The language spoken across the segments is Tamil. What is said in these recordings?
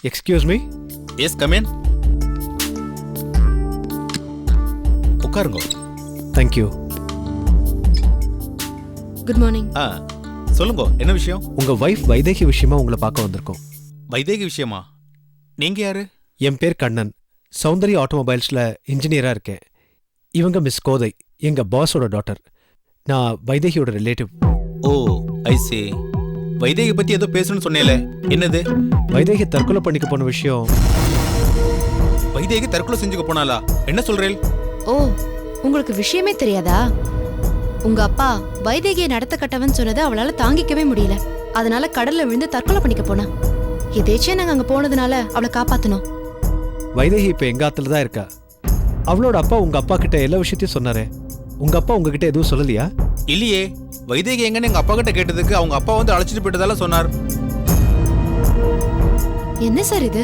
Excuse me. Yes come in. உட்காருங்க. தேங்க்யூ. Good morning. சொல்லுங்க, என்ன விஷயம்? உங்க வைஃப் வைதேகி விஷயமா உங்களை பார்க்க வந்திருக்கோம். வைதேகி விஷயமா? நீங்க யாரு? என் பேர் கண்ணன். சௌந்தரி ஆட்டோமொபைல்ஸ்ல இன்ஜினியரா இருக்கேன். இவங்க மிஸ் கோதை, எங்க பாஸோட டாட்டர். நான் வைதேகியோட ரிலேட்டிவ். ஓ ஐ see. வைதேகி பத்தி ஏதோ பேசணும்னு சொன்னேல, என்னது? வைதேகி தற்கொலை பண்ணிக்க போன விஷயம். வைதேகி தற்கொலை செஞ்சுக்க போனாலா? என்ன சொல்றேன்? ஓ, உங்களுக்கு விஷயமே தெரியாதா? உங்க அப்பா வைதேகியை நடத்த கட்டவன் சொன்னதை அவளால தாங்கிக்கவே முடியல. அதனால கடல்ல விழுந்து தற்கொலை பண்ணிக்க போனா. எதேச்சே நாங்க அங்க போனதுனால அவளை காப்பாத்தணும். வைதேகி இப்ப எங்க ஆத்துல தான் இருக்கா. அவளோட அப்பா உங்க அப்பா கிட்ட எல்லா விஷயத்தையும் சொன்னாரே. உங்க அப்பா உங்ககிட்ட எதுவும் சொல்லலையா? இல்லையே. வைதேகி எங்கன்னு எங்க அப்பா கிட்ட கேட்டதுக்கு அவங்க அப்பா வந்து அழைச்சிட்டு போயிட்டதால சொன்னார். என்ன சார் இது?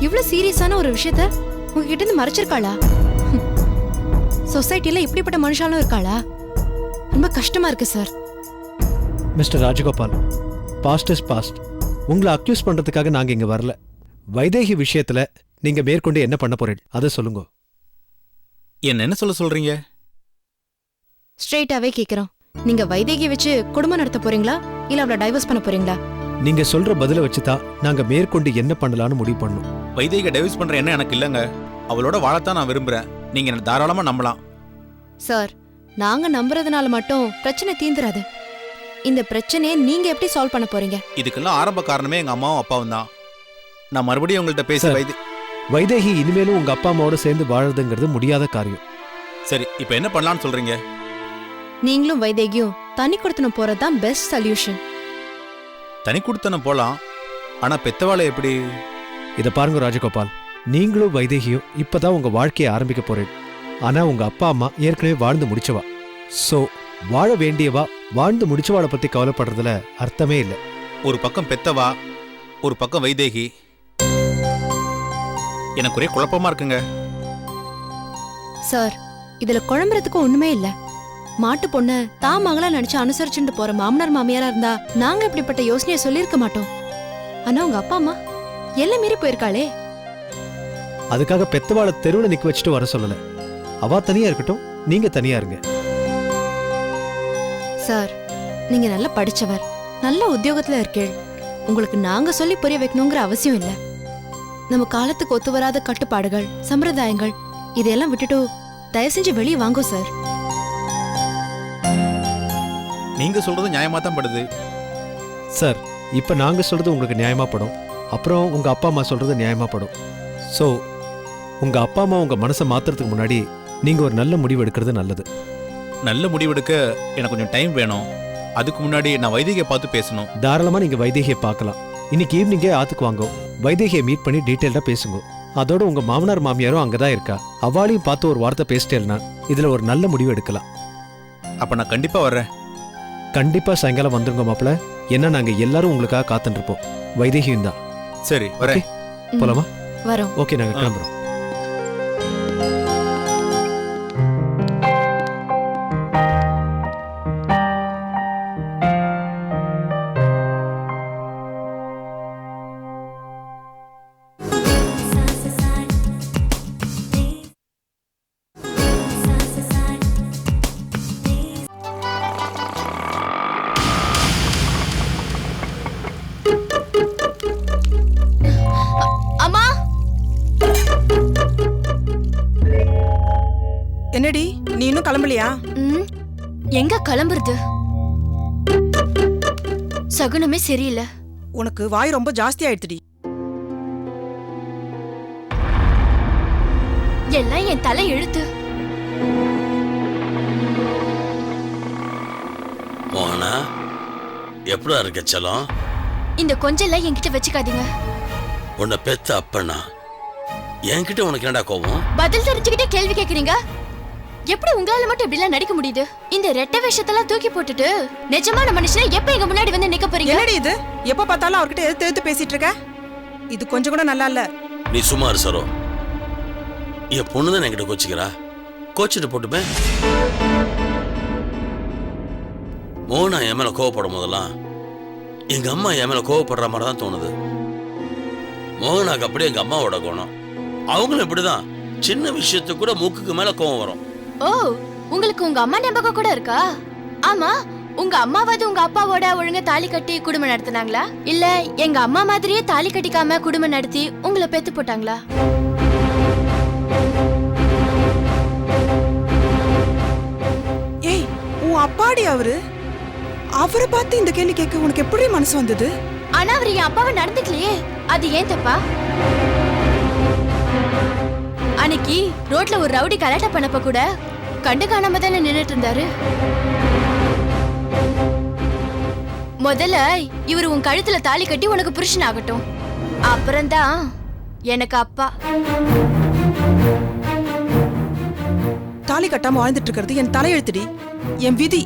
இவ்வளவு சீரியஸான ஒரு விஷயத்த உங்ககிட்ட இருந்து மறைச்சிருக்காளா? சொசைட்டில இப்படிப்பட்ட மனுஷாலும் இருக்காளா? ரொம்ப கஷ்டமா இருக்கு sir. Mister Rajagopal, past is past. உங்களை அக்யூஸ் பண்றதுக்காக நாங்க இங்க வரல. வைதேகி விஷயத்துல நீங்க மேற்கொண்டு என்ன பண்ண போறீங்க அதை சொல்லுங்க. என்ன சொல்ல சொல்றீங்க? ஸ்ட்ரெயிட்டாவே கேக்குறோம். நீங்க வைதேகி வச்சு குடும்பம் நடத்த போறீங்களா இல்ல அவளை டைவர்ஸ் பண்ண போறீங்களா? நீங்க சொல்ற பதில வச்சுதான் நாங்க மேற்கொண்டு என்ன பண்ணலாம்னு முடிவு பண்ணோம். வைதேகி டைவர்ஸ் பண்ற என்ன எனக்கு இல்லங்க. அவளோட வாழத்தான் நான் விரும்புறேன். நீங்க என்ன தாராளமா நம்பலாம். சார், நாங்க நம்புறதுனால மட்டும் பிரச்சனை தீந்துராது. இந்த பிரச்சனையை நீங்க எப்படி சால்வ் பண்ண போறீங்க? இதுக்கெல்லாம் ஆரம்ப காரணமே எங்க அம்மாவும் அப்பாவும் தான். நான் மறுபடியும் உங்கள்கிட்ட பேசி வைதேகி இனிமேலும் உங்க அப்பா அம்மாவோட சேர்ந்து வாழறதுங்கிறது முடியாத காரியம். சரி, இப்போ என்ன பண்ணலாம்னு சொல்றீங்க? நீங்களும் வைதேகியும் தனி கொடுத்தனும் போறதுதான் பெஸ்ட் சொல்யூஷன். தனி கொடுத்தனம் போலாம். ஆனா பெத்தவாளை எப்படி? இத பாருங்க ராஜகோபால், நீங்களும் வைதேகியும் இப்பதான் உங்க வாழ்க்கையை ஆரம்பிக்க போறீங்க. ஆனா உங்க அப்பா அம்மா ஏற்கனவே வாழ்ந்து முடிச்சவா. சோ வாழ வேண்டியவா வாழ்ந்து முடிச்சவாளை பத்தி கவலைப்படுறதுல அர்த்தமே இல்லை. ஒரு பக்கம் பெத்தவா, ஒரு பக்கம் வைதேகி. எனக்கு ஒரே குழப்பமா இருக்குங்க. சார், இதுல குழம்புறதுக்கு ஒண்ணுமே இல்ல. மாட்டு பொண்ணு தான் மகளா நினைச்சு அனுசரிச்சுட்டு போற மாமனார் மாமியாரா இருந்தா நாங்க இப்படிப்பட்ட யோசனையை சொல்லிருக்க மாட்டோம். ஆனா உங்க அப்பா அம்மா எல்லாம் மீறி போயிருக்காளே. அதுக்காக பெத்தவாளை தெருவுல நிக்க வச்சுட்டு வர சொல்லல. அவ தனியா இருக்கட்டும், நீங்க தனியா இருங்க. சார், நீங்க நல்லா படிச்சவர், நல்ல உத்தியோகத்துல இருக்கீள். உங்களுக்கு நாங்க சொல்லி புரிய வைக்கணுங்கிற அவசியம் இல்ல. நம்ம காலத்துக்கு ஒத்து வராத கட்டுப்பாடுகள், சம்பிரதாயங்கள் இதெல்லாம் விட்டுட்டு தயவு செஞ்சு வெளியே வாங்கோ சார். நீங்க சொல்றது நியாயமா தான் படுது. சார், இப்ப நாங்க சொல்றது உங்களுக்கு நியாயமா படும். அப்புறம் உங்க அப்பா அம்மா சொல்றது நியாயமா படும். சோ உங்க அப்பா அம்மா உங்க மனசை மாத்துறதுக்கு முன்னாடி நீங்க ஒரு நல்ல முடிவு எடுக்கிறது நல்லது. நல்ல முடிவெடுக்க எனக்கு கொஞ்சம் டைம் வேணும். அதுக்கு முன்னாடி நான் வைத்தியை பார்த்து பேசணும். தாராளமா நீங்க வைத்தியை பார்க்கலாம். இன்னைக்கு ஈவினிங்கே ஆத்துக்கு வாங்க. வைத்தியை மீட் பண்ணி டீட்டெயில்டா பேசுங்க. அதோட உங்க மாமனார் மாமியாரும் அங்கதான் இருக்கா. அவளையும் பார்த்து ஒரு வார்த்தை பேசிட்டேன்னா இதுல ஒரு நல்ல முடிவு எடுக்கலாம். அப்ப நான் கண்டிப்பா வர்றேன். கண்டிப்பா சாயங்காலம் வந்துருங்க மாப்பிள்ள. ஏன்னா நாங்க எல்லாரும் உங்களுக்காக காத்துட்டு இருப்போம். வைதேகியும் தான். சரி, வரேன். போலாமா? வரோம். ஓகே, நாங்க கிளம்புறோம். என்னடி, நீ இன்னும் கிளம்பலையா? எங்க கிளம்புறது? சகுனமே சரியில்லை. உனக்கு வாய் ரொம்ப ஜாஸ்தி ஆயிடுச்சுடி. எல்லாம் என் தலை எழுத்து. மோகனா, எப்படா இருக்க செல்லம்? இந்த கொஞ்செல்லாம் என்கிட்ட வச்சுக்காதீங்க. உன்னை பெத்த அப்பனா என்கிட்ட உனக்கு என்னடா கோபம்? பதில் தெரிஞ்சுக்கிட்டே கேள்வி கேக்குறீங்க. எப்படி உங்களால மட்டும் இப்படி எல்லாம் நடிக்க முடியுது? இந்த ரெட்டை வேஷத்தெல்லாம் தூக்கி போட்டுட்டு நிஜமான மனுஷனை எப்ப எங்க முன்னாடி வந்து நிக்க போறீங்க? என்னடி இது? எப்ப பார்த்தாலும் அவர்கிட்ட எதிர்த்து எதிர்த்து பேசிட்டு இருக்க. இது கொஞ்சம் கூட நல்லா இல்ல. நீ சும்மா இரு சரோ. என் பொண்ணுதான் என்கிட்ட கோச்சிக்கிறா. கோச்சிட்டு போட்டுமே. மோகனா என் மேல கோவப்படும் போதெல்லாம் எங்க அம்மா என் மேல கோவப்படுற மாதிரி தான் தோணுது. மோகனாக்கு அப்படியே எங்க அம்மாவோட குணம். அவங்களும் இப்படிதான், சின்ன விஷயத்துக்கு கூட மூக்குக்கு மேல கோவம் வரும். ஓ, உங்களுக்கு உங்க அம்மா ஞாபகம் கூட இருக்கா? ஆமா, உங்க அம்மாவது உங்க அப்பாவோட ஒழுங்கா தாலி கட்டி குடும்பம் நடத்தினாங்களா, இல்ல எங்க அம்மா மாதிரியே தாலி கட்டிக்காம குடும்பம் நடத்தி உங்களை பெத்து போட்டாங்களா? ஏய், உன் அப்பாடி அவரை பார்த்து இந்த கேள்வி கேட்க உனக்கு எப்படி மனசு வந்தது? ஆனா அவர் என் அப்பாவை நடந்துக்கலையே, அது ஏன் தப்பா? அன்னைக்கு ரோட்ல ஒரு ரவுடி கலாட்டா பண்ணப்ப கூட கண்டு காணாம தானே நின்னுட்டு இருந்தாரு. முதல்ல இவர் உன் கழுத்துல தாலி கட்டி உனக்கு புருஷன் ஆகட்டும், அப்புறம்தான் எனக்கு அப்பா. தாலி கட்டாம வாழ்ந்துட்டு இருக்கிறது என் தலையெழுத்துடி, என் விதி.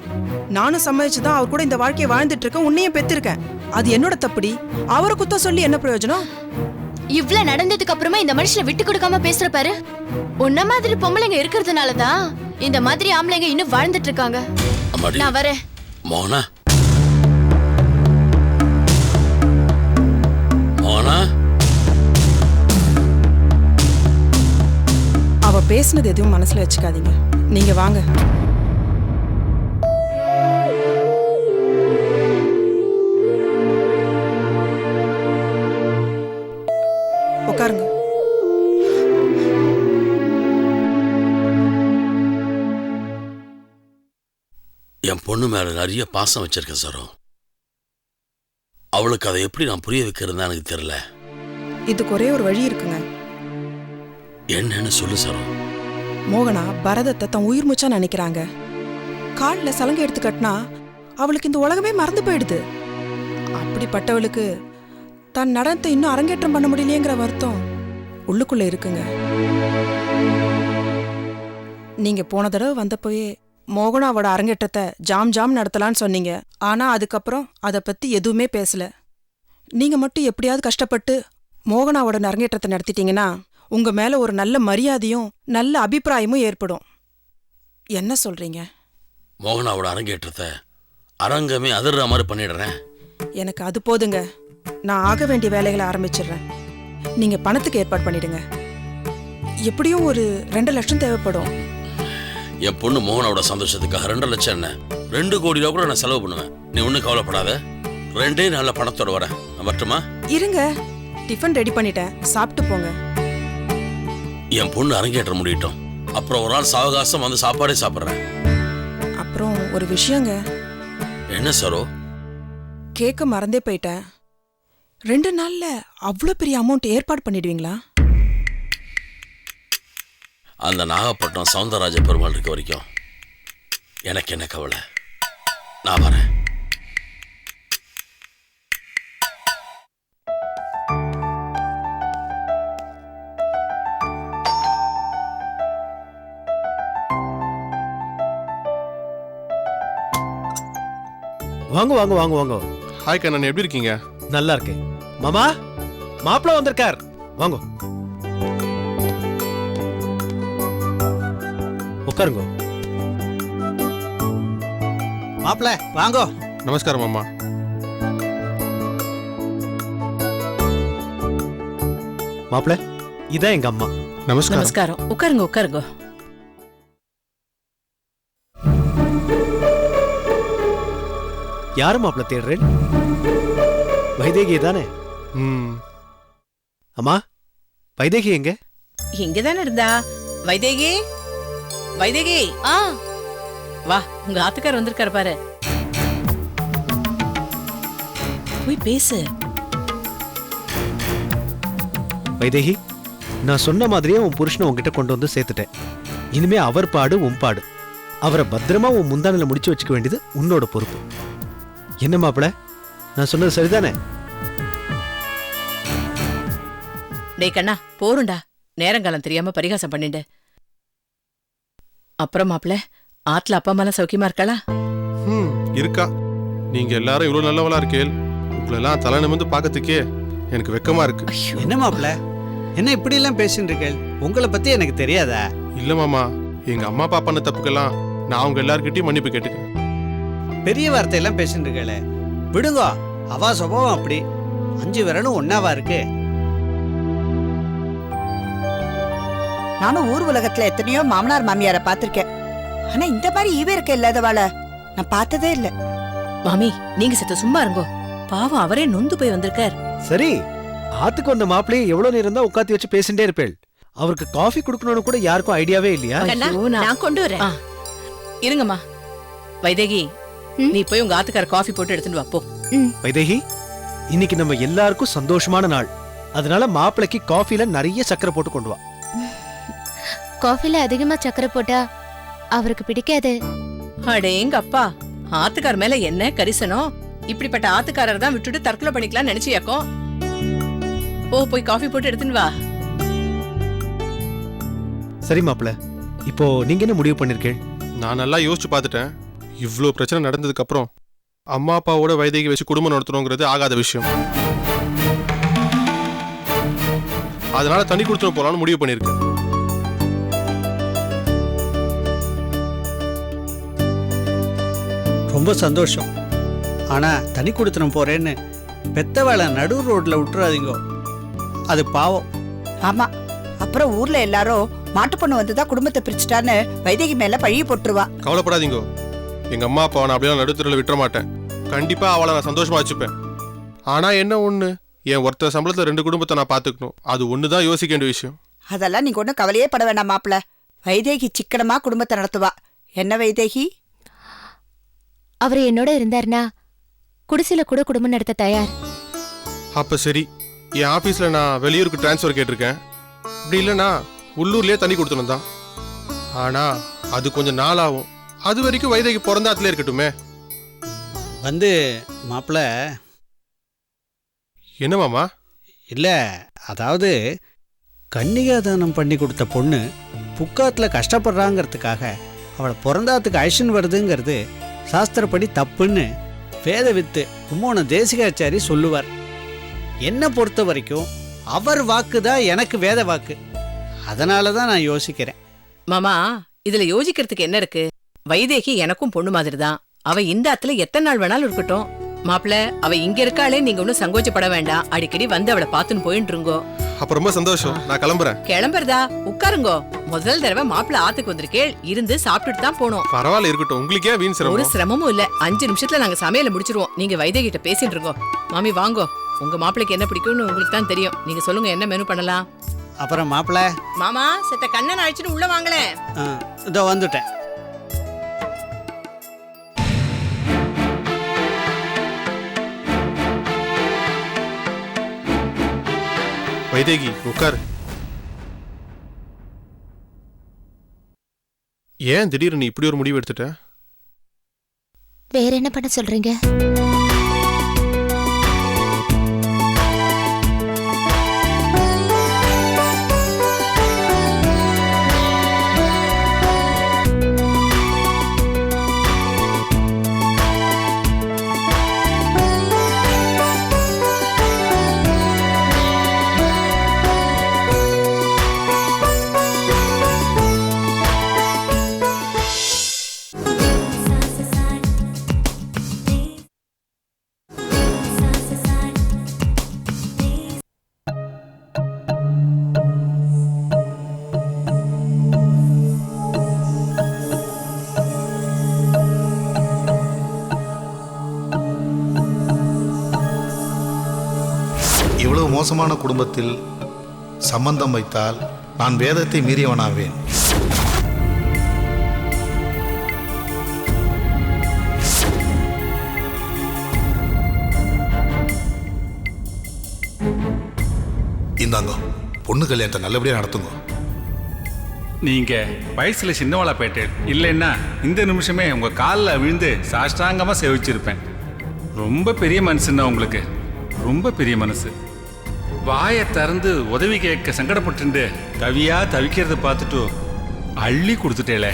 நானும் சம்மதிச்சுதான் அவர் கூட இந்த வாழ்க்கையை வாழ்ந்துட்டு இருக்கேன், உன்னையும் பெத்திருக்கேன். அது என்னோட தப்புடி. அவரை குத்த சொல்லி என்ன பிரயோஜனம்? இவ்ளோ நடந்ததுக்கு அப்புறமா இந்த மனுஷனை விட்டு கொடுக்காம பேசுற பாரு. உன்ன மாதிரி பொம்பளைங்க இருக்கிறதுனாலதான் இந்த மாதிரி ஆம்பளைங்க இன்னும் வாழ்ந்துட்டு இருக்காங்க. நான் வரேன். மோகனா, மோகனா, அவ பேசுனது எதுவும் மனசுல வச்சுக்காதீங்க. நீங்க வாங்க. உட்காருங்க. என் பொண்ணு மேல நிறைய பாசம் வச்சிருக்கேன் சரோ. அவளுக்கு அதை எப்படி நான் புரிய வைக்கிறதா எனக்கு தெரியல. இதுக்கு ஒரே ஒரு வழி இருக்குங்க. என்னன்னு சொல்லு சரோ. மோகனா பரதத்தை தன் உயிர் மூச்சா நினைக்கிறாங்க. காலில் சலங்கை எடுத்து கட்டினா அவளுக்கு இந்த உலகமே மறந்து போயிடுது. அப்படிப்பட்டவளுக்கு தன் நடனத்தை இன்னும் அரங்கேற்றம் பண்ண முடியலையேங்கிற வருத்தம் உள்ளுக்குள்ள இருக்குங்க. நீங்க போன தடவை வந்தப்போயே மோகனாவோட அரங்கேற்றத்தை ஜாம் ஜாம் நடத்தலான்னு சொன்னீங்க. ஆனா அதுக்கப்புறம் அதை பத்தி எதுவுமே பேசல. நீங்க மட்டும் எப்படியாவது கஷ்டப்பட்டு மோகனாவோட அரங்கேற்றத்தை நடத்திட்டீங்கன்னா உங்க மேல ஒரு நல்ல மரியாதையும் நல்ல அபிப்பிராயமும் ஏற்படும். என்ன சொல்றீங்க? மோகனாவோட அரங்கேற்றத்தை அரங்கமே அதிர்ற மாதிரி பண்ணிடுறேன். எனக்கு அது போதுங்க. நான் ஆக வேண்டிய வேலைகளை ஆரம்பிச்சிடுறேன். நீங்க பணத்துக்கு ஏற்பாடு பண்ணிடுங்க. எப்படியும் ஒரு 2 லட்சம் தேவைப்படும். என் பொண்ணு மோகனாவோட சந்தோஷத்துக்காக 2 லட்சம் என்ன 2 கோடி ரூபா கூட நான் செலவு பண்ணுவேன். நீ ஒன்றும் கவலைப்படாத. 2 நாள்ல பணத்தோட வரேன். நான் வரட்டுமா? இருங்க, டிஃபன் ரெடி பண்ணிட்டேன், சாப்பிட்டு போங்க. என் பொண்ணு அரங்கேற்ற முடியட்டும், அப்புறம் ஒரு நாள் சாவகாசம் வந்து சாப்பாடே சாப்பிட்றேன். அப்புறம் ஒரு விஷயங்க. என்ன சரோ? கேட்க மறந்தே போயிட்டேன். 2 நாள்ல அவ்வளோ பெரிய அமௌண்ட் ஏற்பாடு பண்ணிடுவீங்களா? அந்த நாகப்பட்டினம் சவுந்தரராஜ பெருமாள் இருக்க வரைக்கும் எனக்கு என்ன கவலை. நான் வரேன். வாங்க வாங்க வாங்க வாங்க. ஹாய் கண்ணன், எப்படி இருக்கீங்க? நல்லா இருக்கேன் மாமா. மாப்பிள்ள வந்திருக்கார், வாங்க உட்காருங்க. மாப்பிள்ள வாங்கோ. நமஸ்காரம் மாமா. மாப்பிள்ள, இதான் எங்க அம்மா. நமஸ்காரம். நமஸ்காரம். உட்காருங்க உட்காருங்க. யாரு மாப்பிள்ள தேடுறேன்? வைதேகி தானே? அம்மா, வைதேகி எங்க? இங்கதானே இருந்தா. வைதேகி, வைதேகி, வா, உங்க ஆத்துக்கார் வந்திருக்காரு பாரு. போய் பேசு. வைதேகி, நான் சொன்ன மாதிரியே உன் புருஷனை உன்கிட்ட கொண்டு வந்து சேர்த்துட்டேன். இனிமே அவர் பாடு உன் பாடு. அவரை பத்திரமா உன் முந்தானில முடிச்சு வச்சுக்க வேண்டியது உன்னோட பொறுப்பு. என்ன மாப்பிள்ள, நான் சொன்னது சரிதானே? டேய் கண்ணா, போருண்டா. நேரங்காலம் தெரியாம பரிகாசம் பண்ணிண்டு. அப்புறம் மாப்பிள்ள, ஆத்துல அப்பா அம்மா சௌக்கியமா இருக்காளா? இருக்கா. நீங்க எல்லாரும் இவ்வளவு நல்லவளா இருக்கேள். உங்களெல்லாம் தலை நிமிர்ந்து பார்க்கறதுக்கே எனக்கு வெக்கமா இருக்கு. என்ன மாப்பிள்ள, என்ன இப்படி எல்லாம் பேசிட்டு இருக்கேள்? உங்களை பத்தி எனக்கு தெரியாதா? இல்ல மாமா, எங்க அம்மா அப்பா பண்ண தப்புக்கெல்லாம் நான் அவங்க எல்லார்கிட்டயும் மன்னிப்பு கேட்டுக்கிறேன். பெரிய வார்த்தையெல்லாம் பேசிட்டு இருக்கேளே, விடுங்க. அவா சுபாவம் அப்படி. 5 விரலும் ஒன்னாவா இருக்கு. நானும் ஊர் உலகத்துல எத்தனையோ மாமனார் மாமியார பாத்திருக்கேன். ஆனா இந்த மாதிரி ஈவேர்க்க இல்லாதவாள நான் பார்த்ததே இல்ல. மாமி நீங்க சத்த சும்மா இருங்கோ. பாவம் அவரே நொந்து போய் வந்திருக்கார். சரி, ஆத்துக்கு வந்த மாப்பிளையே எவ்வளவு நேரம் தான் உட்காந்து வச்சு பேசிட்டே இருப்பேள். அவருக்கு காஃபி குடுக்கணும்னு கூட யாருக்கும் ஐடியாவே இல்லையா? கண்ணா, நான் கொண்டு வரேன். இருங்கம்மா. வைதேகி, நீ போய் உங்க ஆத்துக்கார காஃபி போட்டு எடுத்துட்டு வா போ. வைதேகி, இன்னைக்கு நம்ம எல்லாருக்கும் சந்தோஷமான நாள். அதனால மாப்பிளைக்கு காஃபில நிறைய சக்கரை போட்டு கொண்டு வா. காஃபில அதிகமா சக்கரை போட்டா அவருக்கு பிடிக்காது. அடேங்க அப்பா, ஆத்துக்கார மேல என்ன கரிசனம்? இப்படிப்பட்ட ஆத்துக்காரர் தான் விட்டுட்டு தற்கொலை பண்ணிக்கலாம் நினைச்சியாக்கோ? போய் காஃபி போட்டு எடுத்துன்னு வா. சரி மாப்பிள, இப்போ நீங்க என்ன முடிவு பண்ணிருக்கீங்க? நான் நல்லா யோசிச்சு பார்த்துட்டேன். இவ்ளோ பிரச்சனை நடந்ததுக்கு அப்புறம் அம்மா அப்பாவோட வைதேகி வச்சு குடும்பம் நடத்தணுங்கிறது ஆகாத விஷயம். அதனால தனி கொடுத்துட்டு போலான்னு முடிவு பண்ணிருக்கேன். ரொம்ப சந்தோஷம். ஆனா தனி கொடுத்துன போறேன்னு பெத்தவாளை நடு ரோட்ல விட்டுறாதீங்க. அது பாவம். ஆமா, அப்புறம் ஊர்ல எல்லாரும் மாட்டு பொண்ணு வந்துதான் குடும்பத்தை பிரிச்சுட்டான்னு வைதேகி மேல பழிய போட்டுருவா. கவலைப்படாதீங்க, எங்க அம்மா அப்பாவை நான் அப்படியே நடுத்தரில் விட்டுற மாட்டேன். கண்டிப்பா அவளை நான் சந்தோஷமா வச்சுப்பேன். ஆனா என்ன ஒண்ணு, என் ஒருத்தர் சம்பளத்துல 2 குடும்பத்தை நான் பாத்துக்கணும். அது ஒண்ணுதான் யோசிக்க வேண்டிய விஷயம். அதெல்லாம் நீங்க ஒன்னும் கவலையே பட வேண்டாம் மாப்பிள்ள. வைதேகி சிக்கனமா குடும்பத்தை நடத்துவா. என்ன வைதேகி? அவர் என்னோட இருந்தாருன்னா குடிசையில கூட குடும்பம் நடத்த தயார். அப்ப சரி, என் ஆபீஸ்ல நான் வெளியூருக்கு டிரான்ஸ்ஃபர் கேட்டிருக்கேன். அப்படி இல்லைன்னா உள்ளூர்லயே தண்ணி கொடுத்துணும் தான். ஆனா அது கொஞ்சம் நாள் ஆகும். அது வரைக்கும் வைதேகி பிறந்த ஆத்துல இருக்கட்டுமே. வந்து மாப்பிள்ள. என்ன மாமா? இல்ல, அதாவது கன்னிகாதானம் பண்ணி கொடுத்த பொண்ணு புக்காத்துல கஷ்டப்படுறாங்கிறதுக்காக அவளை பிறந்தாத்துக்கு அழிச்சுன்னு வருதுங்கிறது சாஸ்திரப்படி தப்புன்னு வேத வித்து கும்போண தேசிகாச்சாரி சொல்லுவார். என்னை பொறுத்த வரைக்கும் அவர் வாக்கு தான் எனக்கு வேத வாக்கு. அதனால தான் நான் யோசிக்கிறேன். மாமா, இதுல யோசிக்கிறதுக்கு என்ன இருக்கு? வைதேகி எனக்கும் பொண்ணு மாதிரி தான். அவ இந்த ஆத்துல எத்தனை நாள் வேணாலும் இருக்கட்டும். மாப்பிள்ள, அவ இங்க இருக்காளே, நீங்க ஒன்னும் சங்கோச்சப்பட வேண்டாம். அடிக்கடி வந்து அவளை பாத்துன்னு போயிட்டு இருங்கோ. அப்ப ரொம்ப சந்தோஷம். நான் கிளம்புறேன். கிளம்புறதா? உட்காருங்கோ. முதல் தடவை மாப்பிள்ள ஆத்துக்கு வந்திருக்கேள். இருந்து சாப்பிட்டுட்டு தான் போனோம். பரவாயில்ல, இருக்கட்டும். உங்களுக்கே வீண் சிரமம். ஒரு சிரமமும் இல்ல. 5 நிமிஷத்துல நாங்க சமையல முடிச்சிருவோம். நீங்க வைதேகி கிட்ட பேசிட்டு இருக்கோ. மாமி வாங்கோ. உங்க மாப்பிளைக்கு என்ன பிடிக்கும்னு உங்களுக்கு தான் தெரியும். நீங்க சொல்லுங்க, என்ன மெனு பண்ணலாம்? அப்புறம் மாப்பிள்ள. மாமா, செத்த கண்ணன் அழைச்சிட்டு உள்ள வாங்களே. இதோ வந்துட்டேன். வைதேகி, உட்கார். ஏன் திடீர்னு நீ இப்படி ஒரு முடிவு எடுத்துட்ட? வேற என்ன பண்ண சொல்றீங்க? இவ்வளவு மோசமான குடும்பத்தில் சம்பந்தம் வைத்தால் நான் வேதத்தை மீறியவனாவேன். இந்தாங்க, பொண்ணு கல்யாணத்தை நல்லபடியாக நடத்துங்க. நீங்க வயசுல சின்னவளா பேட்டேன் இல்லைன்னா இந்த நிமிஷமே உங்க காலில் விழுந்து சாஷ்டாங்கமா சேவிச்சிருப்பேன். ரொம்ப பெரிய மனசுன்னா உங்களுக்கு, ரொம்ப பெரிய மனசு. வாயை திறந்து உதவி கேட்க சங்கடப்பட்டு கவியா தவிக்கிறத பார்த்துட்டு அள்ளி கொடுத்துட்டேல.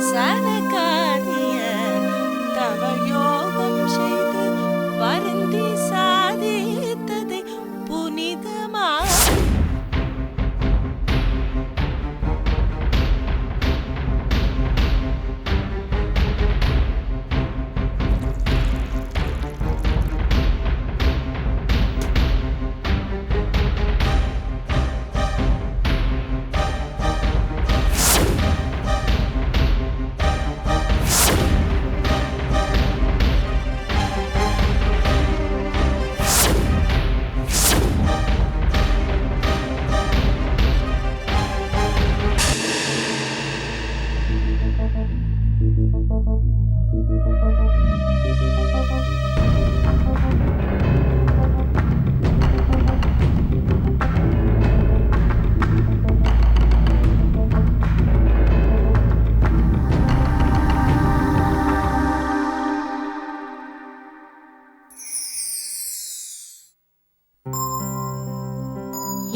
சனகா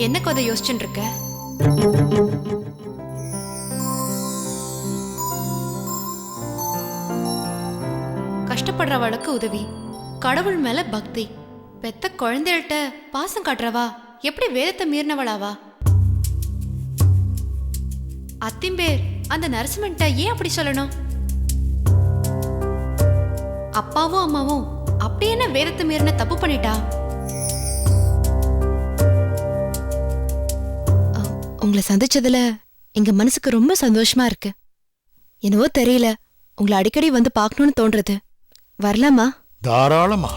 என்ன கதை யோசிச்சுட்டு இருக்க? கஷ்டப்படுறவளுக்கு உதவி, கடவுள் மேல பக்தி, பெத்த குழந்தைகள்கிட்ட பாசம் காட்டுறவா எப்படி வேதத்தை மீறினவளாவா? அத்திம்பேர் அந்த நரசிம்மன்ட்ட ஏன் அப்படி சொல்லணும்? அப்பாவும் அம்மாவும் அப்படி என்ன வேதத்தை மீறின தப்பு பண்ணிட்டா? உங்களை சந்திச்சதுல எங்க மனசுக்கு ரொம்ப சந்தோஷமா இருக்கு. என்னவோ தெரியல, உங்களை அடிக்கடி வந்து பார்க்கணும்னு தோன்றது. வரலாமா? தாராளமா.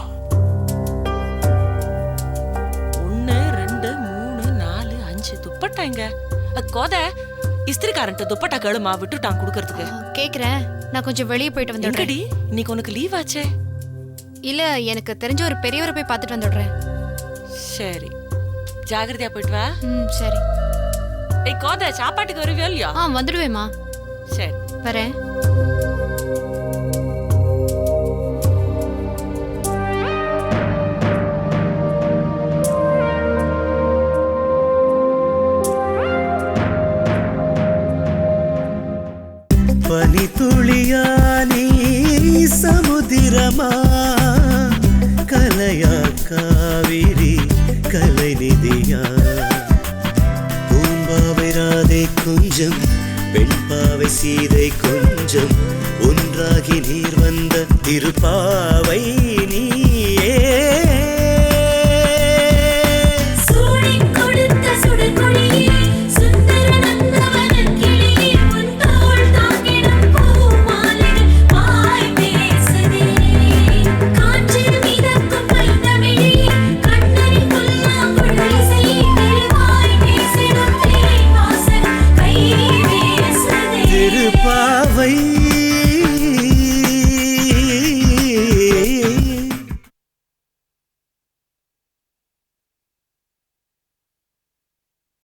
1 2 3 4 5 துப்பட்டா எங்க? கோத இஸ்திரிக்காரன்ட்ட துப்பட்டா கேளுமா, விட்டுட்டான் குடுக்கறதுக்கு. கேக்குறேன், நான் கொஞ்சம் வெளியே போயிட்டு வந்துடுறேன். இன்னைக்கு உனக்கு லீவ் ஆச்சே? இல்ல, எனக்கு தெரிஞ்ச ஒரு பெரியவரை போய் பார்த்துட்டு வந்துடுறேன். சரி, ஜாகிரதையா போயிட்டு வா. சரி. ஏய் கோத, சாப்பாட்டுக்கு வருவியா இல்லையா? வந்துடுவேம்மா. சரி, வரேன். பனி துளியா நீ சமுதிரமா, கலையா காவிரி கலைநிதியா, பூம்பாவை ராதை கொஞ்சம், வெண்பாவை சீதை கொஞ்சம், ஒன்றாகி நீர் வந்த திருப்பாவை நீயே.